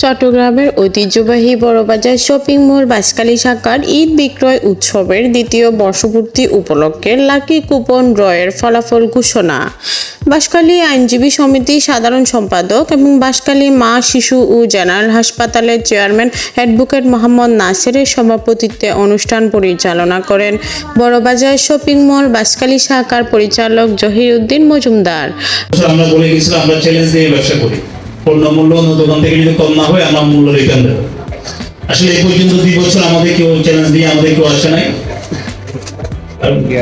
চট্টগ্রামের ঐতিহ্যবাহী Burrabazar shopping mall Banshkhali শাখার ঈদ বিক্রয় উৎসবের দ্বিতীয় বর্ষপূর্তি উপলক্ষে লাকি কুপন ড্রয়ের ফলাফল ঘোষণা। বাঁশখালী আইনজীবী সমিতি সাধারণ সম্পাদক এবং বাঁশখালী মা শিশু ও জেনারেল হাসপাতালের চেয়ারম্যান অ্যাডভোকেট মোহাম্মদ নাসেরের সভাপতিত্বে অনুষ্ঠান পরিচালনা করেন বড়বাজার শপিং মল বাঁশখালী শাখার পরিচালক জহিরউদ্দিন মজুমদার। আমরা বলে গেছিলাম আমরা চ্যালেঞ্জ দিয়ে ব্যবসা করি, পণ্য মূল্য অন্য দোকান থেকে যদি কম না হয় আমরা মূল্য রিটার্ন দেবো। আসলে এই পর্যন্ত 2 বছর আমাদের কেউ চ্যালেঞ্জ দিয়ে আমাদের কেউ আসে নাই।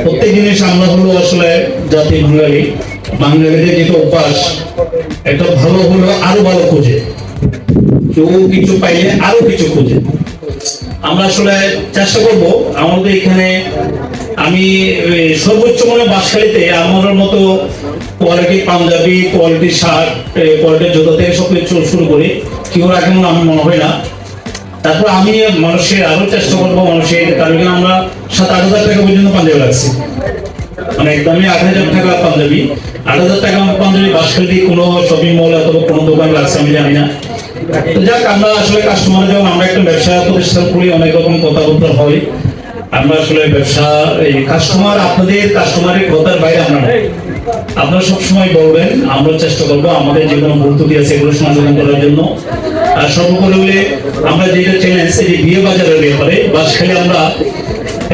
প্রত্যেক জিনিস আমরা হলো আসলে জাতি বাঙালিদের যেটা অভ্যাস, একটা ভালো হলো আরো ভালো খোঁজে, কেউ কিছু পাইলে আরো কিছু খোঁজে। আমরা আসলে চেষ্টা করবো আমাদের এখানে আমি সর্বোচ্চ মনে বাঁশখালীতে আমার মতো quality panjabi, quality shirt, quality জুতো থেকে সব কিছু শুরু করি কেউ রাখেন আমার মনে হয় না। তারপর আমি মানুষের আরো চেষ্টা করবো মানুষের, তার জন্য আমরা 7-8 হাজার টাকা পর্যন্ত পাঞ্জাবি রাখছি, মানে একদমই 8,000 টাকা পাঞ্জাবি, 8,000 টাকা পাঞ্জাবি বাঁশখালী কোনো শপিং মল অথবা কোনো দোকান রাখছে আমি জানি না। তো যাক, আমরা আসলে কাস্টমার যখন আমরা একটা ব্যবসা প্রতিষ্ঠান করি অনেক রকম কথাবার্তা হয়, আমরা আসলে ব্যবসা এই কাস্টমার আপনাদের কাস্টমারের কথার বাইরে আমরা নাই। আপনারা সবসময় বলবেন, আমরা চেষ্টা করবো আমাদের যে কোনো ভুল ত্রুটি আছে এগুলো সমাধান করার জন্য। আর সর্বোপরি হলে আমরা যেটা চ্যালেঞ্জ এই বিয়ে বাজারের ব্যাপারে বাঁশখালী আমরা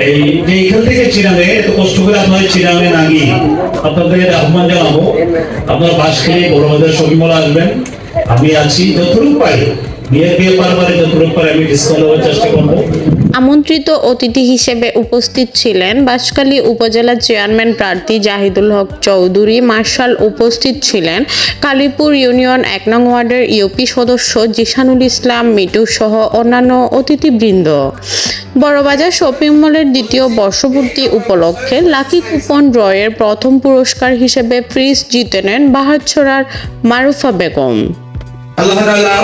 এই যে এখান থেকে চিরাঙে এত কষ্ট করে আপনারা চিরাঙে না গিয়ে আপনাদের আহ্বান জানাবো আপনারা বাঁশখালী বড়বাজার শপিং মলে আসবেন। আমি আছি যতটুকু পাই, বিয়ে পারবারে যতটুকু পাই আমি ডিসকাউন্ট দেওয়ার চেষ্টা করবো। আমন্ত্রিত অতিথি হিসেবে উপস্থিত ছিলেন বাঁশখালী উপজেলা চেয়ারম্যান প্রার্থী জাহিদুল হক চৌধুরী মার্শাল। উপস্থিত ছিলেন কালীপুর ইউনিয়ন 1 নং ওয়ার্ডের ইউপি সদস্য জিসানুল ইসলাম মিটু সহ অন্যান্য অতিথিবৃন্দ। বড়বাজার শপিং মলের দ্বিতীয় বর্ষপূর্তি উপলক্ষে লাকি কুপন ড্রয়ের প্রথম পুরস্কার হিসেবে ফ্রিজ জিতে নেন বাহারছড়ার মারুফা বেগম। আল্লাহ তাআলা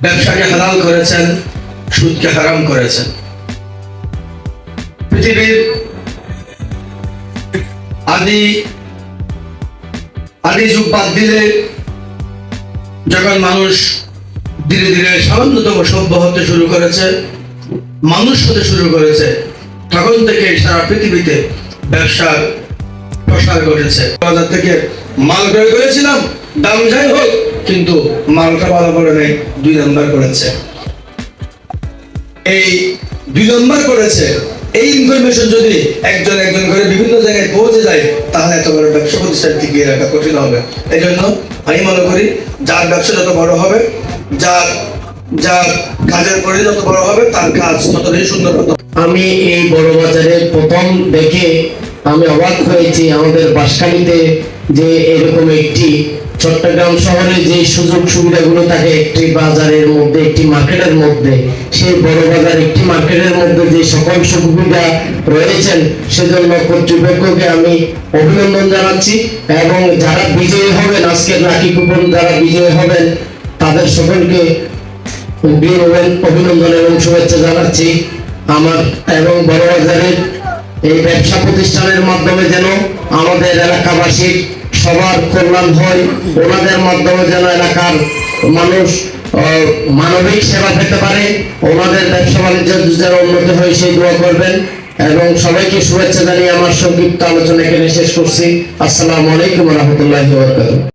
ব্যবসাকে হালাল করেছেন, সুদকে হারাম করেছেন। পৃথিবীর আদি যুগ বাদ দিলে যখন মানুষ ধীরে ধীরে সামান্যতম সভ্য হতে শুরু করেছে, মানুষ হতে শুরু করেছে, তখন থেকে সারা পৃথিবীতে ব্যবসার প্রসার ঘটেছে। বাজার থেকে মাল ক্রয় করেছিলাম, দাম যাই হোক, কিন্তু মালটা ভালো করে নেই, 2 নাম্বার করেছে। এই 2 নাম্বার করেছে, এই ইনফরমেশন যদি একজন করে বিভিন্ন জায়গায় পৌঁছে যায় তাহলে এত বড় ব্যবসা প্রতিষ্ঠান টিকিয়ে রাখা কঠিন হবে। এই জন্য আমি মনে করি যার ব্যবসা যত বড় হবে, যার কাজের পরে যত বড় হবে তার কাজ ততটাই সুন্দর হতো। আমি এই বড়বাজারে প্রথম দেখে আমি অবাক হয়েছি আমাদের বাঁশখালীতে যে এরকম একটি চট্টগ্রাম শহরে যে সুযোগ সুবিধাগুলো থাকে একটি বাজারের মধ্যে, একটি মার্কেটের মধ্যে, সেই বড় বাজার একটি মার্কেটের মধ্যে যে সকল সুবিধা রয়েছেন সেজন্য কর্তৃপক্ষকে আমি অভিনন্দন জানাচ্ছি। এবং যারা বিজয়ী হবেন, আজকের লাকি কুপন যারা বিজয়ী হবেন তাদের সকলকে অভিনন্দন এবং শুভেচ্ছা জানাচ্ছি আমার। এবং বড় বাজারের এই ব্যবসা প্রতিষ্ঠানের মাধ্যমে যেন আমাদের এলাকাবাসীর সবার কল্যাণ হয়, ওনাদের মাধ্যমে যেন এলাকার মানুষ মানবিক সেবা পেতে পারে, ওনাদের ব্যবসা বাণিজ্য যেন উন্নতি হয় সেই দোয়া করবেন। এবং সবাইকে শুভেচ্ছা জানিয়ে আমার সংক্ষিপ্ত আলোচনা এখানে শেষ করছি। আসসালামু আলাইকুম ওয়া রাহমাতুল্লাহি ওয়া বারাকাতুহু।